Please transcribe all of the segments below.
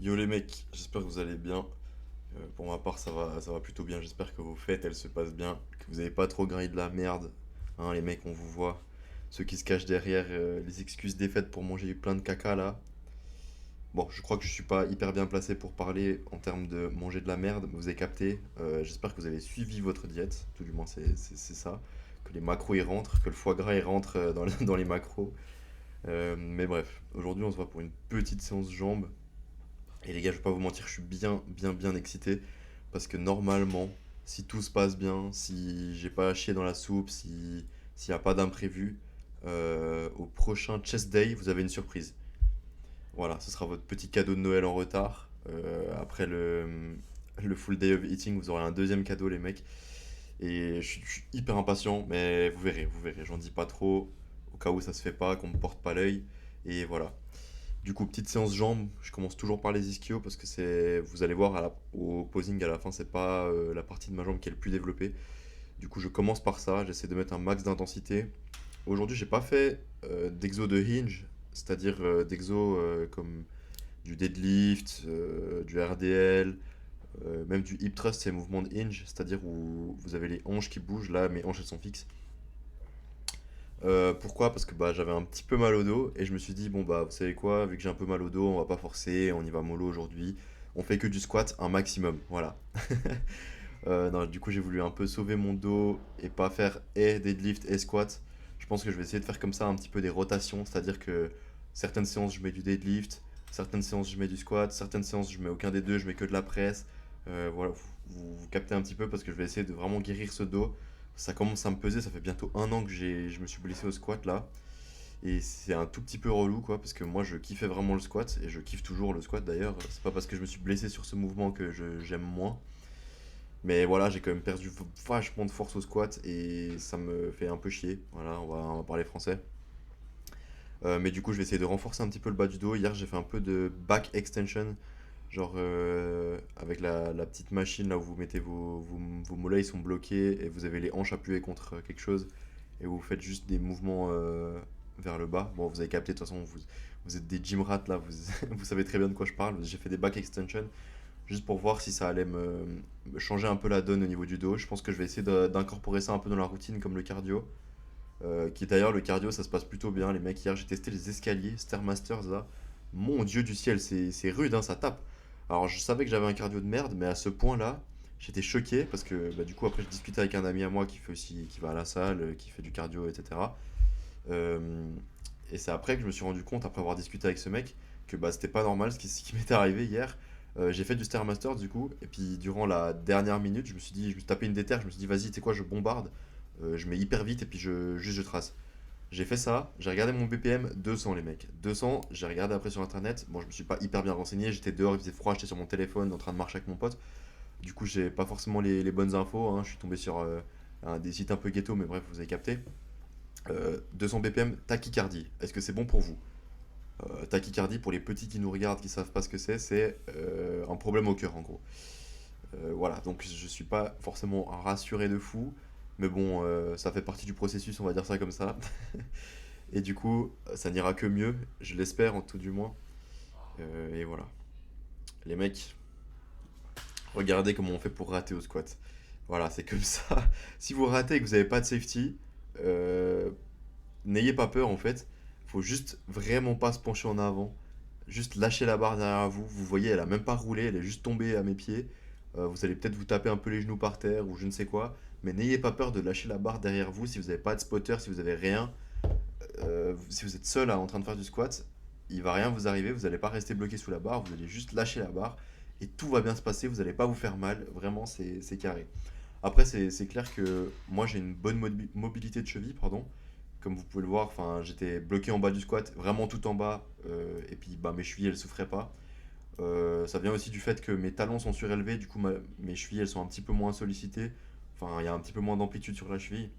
Yo les mecs, j'espère que vous allez bien. Pour ma part, ça va plutôt bien. J'espère que vos fêtes, elles se passent bien, que vous n'avez pas trop graillé de la merde. Hein, les mecs, on vous voit. Ceux qui se cachent derrière les excuses des fêtes pour manger plein de caca là. Bon, je crois que je suis pas hyper bien placé pour parler en termes de manger de la merde, mais vous avez capté. J'espère que vous avez suivi votre diète, tout du moins c'est ça. Que les macros y rentrent, que le foie gras y rentre dans les macros. Mais bref, aujourd'hui on se voit pour une petite séance jambes. Et les gars, je vais pas vous mentir, je suis bien excité. Parce que normalement, si tout se passe bien, si j'ai pas chié dans la soupe, s'il n'y a pas d'imprévu, au prochain Chest Day, vous avez une surprise. Voilà, ce sera votre petit cadeau de Noël en retard. Après le full day of eating, vous aurez un deuxième cadeau, les mecs. Et je suis hyper impatient, mais vous verrez, j'en dis pas trop, au cas où ça se fait pas, qu'on me porte pas l'œil. Et voilà. Du coup, petite séance jambes, je commence toujours par les ischios parce que vous allez voir au posing à la fin, c'est pas la partie de ma jambe qui est le plus développée. Du coup, je commence par ça, j'essaie de mettre un max d'intensité. Aujourd'hui, j'ai pas fait d'exo de hinge, c'est-à-dire d'exo comme du deadlift, du RDL, même du hip thrust, c'est mouvement de hinge, c'est-à-dire où vous avez les hanches qui bougent. Là, mes hanches elles sont fixes. Pourquoi? Parce que bah, j'avais un petit peu mal au dos et je me suis dit, bon bah vous savez quoi, vu que j'ai un peu mal au dos, on va pas forcer, on y va mollo aujourd'hui. On fait que du squat, un maximum, voilà. Non, du coup j'ai voulu un peu sauver mon dos et pas faire et deadlift et squat. Je pense que je vais essayer de faire comme ça un petit peu des rotations, c'est-à-dire que certaines séances je mets du deadlift, certaines séances je mets du squat, certaines séances je mets aucun des deux, je mets que de la presse. Voilà, vous captez un petit peu parce que je vais essayer de vraiment guérir ce dos. Ça commence à me peser, ça fait bientôt un an que je me suis blessé au squat là. Et c'est un tout petit peu relou quoi, parce que moi je kiffais vraiment le squat, et je kiffe toujours le squat d'ailleurs. C'est pas parce que je me suis blessé sur ce mouvement que j'aime moins. Mais voilà, j'ai quand même perdu vachement de force au squat et ça me fait un peu chier. Voilà, on va parler français. Mais du coup, je vais essayer de renforcer un petit peu le bas du dos. Hier, j'ai fait un peu de back extension, genre avec la petite machine là où vous mettez vos mollets, ils sont bloqués et vous avez les hanches appuyées contre quelque chose et vous faites juste des mouvements vers le bas. Bon, vous avez capté, de toute façon, vous êtes des gym rats là, vous savez très bien de quoi je parle. J'ai fait des back extension juste pour voir si ça allait me changer un peu la donne au niveau du dos. Je pense que je vais essayer d'incorporer ça un peu dans la routine comme le cardio. Qui d'ailleurs, le cardio, ça se passe plutôt bien. Les mecs, hier, j'ai testé les escaliers, Stairmasters là. Mon dieu du ciel, c'est rude, hein, ça tape. Alors, je savais que j'avais un cardio de merde, mais à ce point-là, j'étais choqué parce que bah, du coup, après, je discutais avec un ami à moi qui fait aussi, qui va à la salle, qui fait du cardio, etc. Euh, et c'est après que je me suis rendu compte, après avoir discuté avec ce mec, que bah, c'était pas normal ce qui m'était arrivé hier. J'ai fait du Stairmaster du coup, et puis durant la dernière minute, je me suis tapé une déterre, je me suis dit, vas-y, tu sais quoi, je bombarde, je mets hyper vite, et puis juste je trace. J'ai fait ça, j'ai regardé mon BPM, 200 les mecs. 200, j'ai regardé après sur internet. Bon, je me suis pas hyper bien renseigné, j'étais dehors, il faisait froid, j'étais sur mon téléphone en train de marcher avec mon pote. Du coup, j'ai pas forcément les bonnes infos, hein. Je suis tombé sur des sites un peu ghetto, mais bref, vous avez capté. 200 BPM, tachycardie. Est-ce que c'est bon pour vous? Tachycardie, pour les petits qui nous regardent, qui savent pas ce que c'est un problème au cœur en gros. Voilà, donc je suis pas forcément rassuré de fou, mais bon, ça fait partie du processus, on va dire ça comme ça. Et du coup, ça n'ira que mieux, je l'espère en tout du moins. Et voilà. Les mecs, regardez comment on fait pour rater au squat. Voilà, c'est comme ça. Si vous ratez et que vous n'avez pas de safety, euh, n'ayez pas peur en fait. Faut juste vraiment pas se pencher en avant. Juste lâcher la barre derrière vous. Vous voyez, elle a même pas roulé, elle est juste tombée à mes pieds. Vous allez peut-être vous taper un peu les genoux par terre ou je ne sais quoi. Mais n'ayez pas peur de lâcher la barre derrière vous si vous n'avez pas de spotter, si vous avez rien. Si vous êtes seul en train de faire du squat, il va rien vous arriver. Vous n'allez pas rester bloqué sous la barre. Vous allez juste lâcher la barre et tout va bien se passer. Vous n'allez pas vous faire mal. Vraiment, c'est carré. Après, c'est clair que moi j'ai une bonne mobilité de cheville, pardon. Comme vous pouvez le voir, enfin, j'étais bloqué en bas du squat, vraiment tout en bas, et puis bah, mes chevilles elles souffraient pas. Ça vient aussi du fait que mes talons sont surélevés, du coup mes chevilles elles sont un petit peu moins sollicitées. Enfin, il y a un petit peu moins d'amplitude sur la cheville.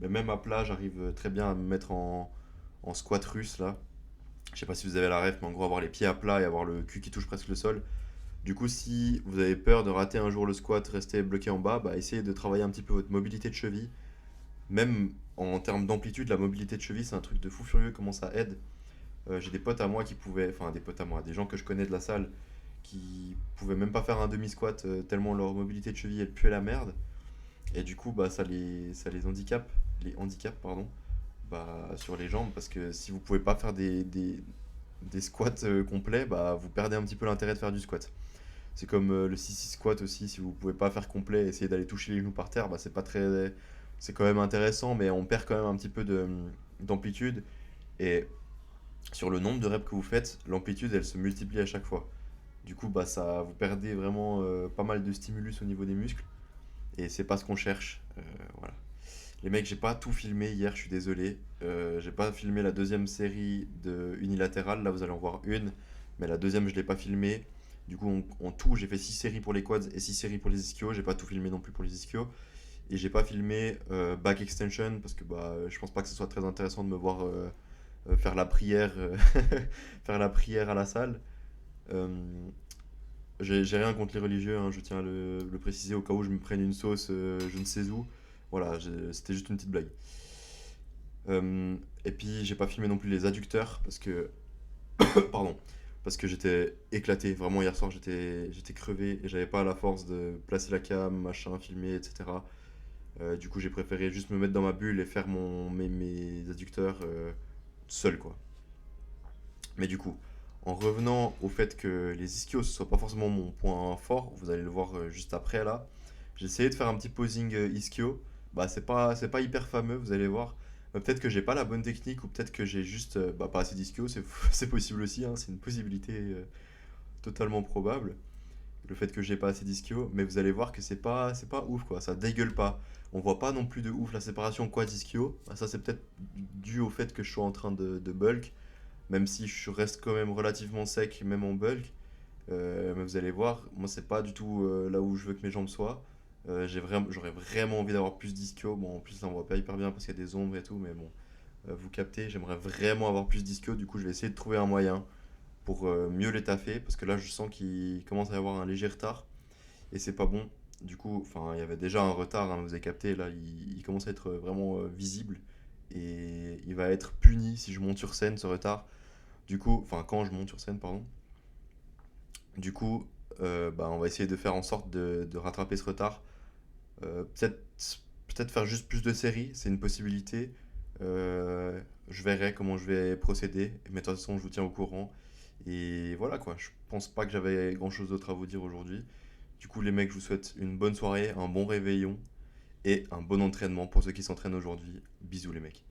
Mais même à plat, j'arrive très bien à me mettre en squat russe là. Je sais pas si vous avez la ref, mais en gros avoir les pieds à plat et avoir le cul qui touche presque le sol. Du coup, si vous avez peur de rater un jour le squat, rester bloqué en bas, bah essayez de travailler un petit peu votre mobilité de cheville. Même en termes d'amplitude, la mobilité de cheville, c'est un truc de fou furieux comment ça aide. J'ai des potes à moi qui pouvaient, enfin des potes à moi, des gens que je connais de la salle qui pouvaient même pas faire un demi-squat tellement leur mobilité de cheville elle puait la merde. Et du coup, bah, ça les handicape, pardon, bah, sur les jambes parce que si vous pouvez pas faire des squats complets, bah, vous perdez un petit peu l'intérêt de faire du squat. C'est comme le 6-6 squat aussi, si vous pouvez pas faire complet, essayer d'aller toucher les genoux par terre, bah, c'est pas très. C'est quand même intéressant, mais on perd quand même un petit peu d'amplitude. Et sur le nombre de reps que vous faites, l'amplitude elle se multiplie à chaque fois. Du coup, bah, ça, vous perdez vraiment pas mal de stimulus au niveau des muscles. Et c'est pas ce qu'on cherche. Voilà. Les mecs, j'ai pas tout filmé hier, je suis désolé. J'ai pas filmé la deuxième série de unilatérale, là vous allez en voir une. Mais la deuxième, je l'ai pas filmée. Du coup, en tout, j'ai fait 6 séries pour les quads et 6 séries pour les ischios. J'ai pas tout filmé non plus pour les ischios. Et j'ai pas filmé back extension parce que bah, je pense pas que ce soit très intéressant de me voir faire la prière, faire la prière à la salle. Euh, j'ai rien contre les religieux, hein, je tiens à le préciser au cas où je me prenne une sauce je ne sais où. Voilà, c'était juste une petite blague. Et puis j'ai pas filmé non plus les adducteurs parce que pardon, parce que j'étais éclaté. Vraiment hier soir j'étais crevé et j'avais pas la force de placer la cam, machin, filmer, etc. Du coup j'ai préféré juste me mettre dans ma bulle et faire mes adducteurs seul quoi. Mais du coup, en revenant au fait que les ischios ce soit pas forcément mon point fort, vous allez le voir juste après là. J'ai essayé de faire un petit posing ischio. Bah c'est pas hyper fameux, vous allez voir. Peut-être que j'ai pas la bonne technique ou peut-être que j'ai juste bah, pas assez d'ischio, c'est possible aussi, hein, c'est une possibilité totalement probable. Le fait que j'ai pas assez d'ischio, mais vous allez voir que c'est pas ouf quoi, ça dégueule pas. On voit pas non plus de ouf la séparation quad ischio. Bah, ça c'est peut-être dû au fait que je suis en train de bulk, même si je reste quand même relativement sec, même en bulk. Mais vous allez voir, moi c'est pas du tout là où je veux que mes jambes soient. J'aurais vraiment envie d'avoir plus d'ischio. Bon, en plus ça on voit pas hyper bien parce qu'il y a des ombres et tout, mais bon, vous captez, j'aimerais vraiment avoir plus d'ischio. Du coup, je vais essayer de trouver un moyen pour mieux les taffer parce que là je sens qu'il commence à y avoir un léger retard et c'est pas bon. Du coup, enfin, il y avait déjà un retard, hein, vous avez capté, là il commence à être vraiment visible et il va être puni si je monte sur scène ce retard. Du coup, enfin, quand je monte sur scène, pardon. Du coup, bah, on va essayer de faire en sorte de rattraper ce retard. Peut-être peut-être faire juste plus de séries, c'est une possibilité. Je verrai comment je vais procéder, mais de toute façon, je vous tiens au courant. Et voilà quoi, je pense pas que j'avais grand chose d'autre à vous dire aujourd'hui. Du coup, les mecs, je vous souhaite une bonne soirée, un bon réveillon et un bon entraînement pour ceux qui s'entraînent aujourd'hui. Bisous les mecs.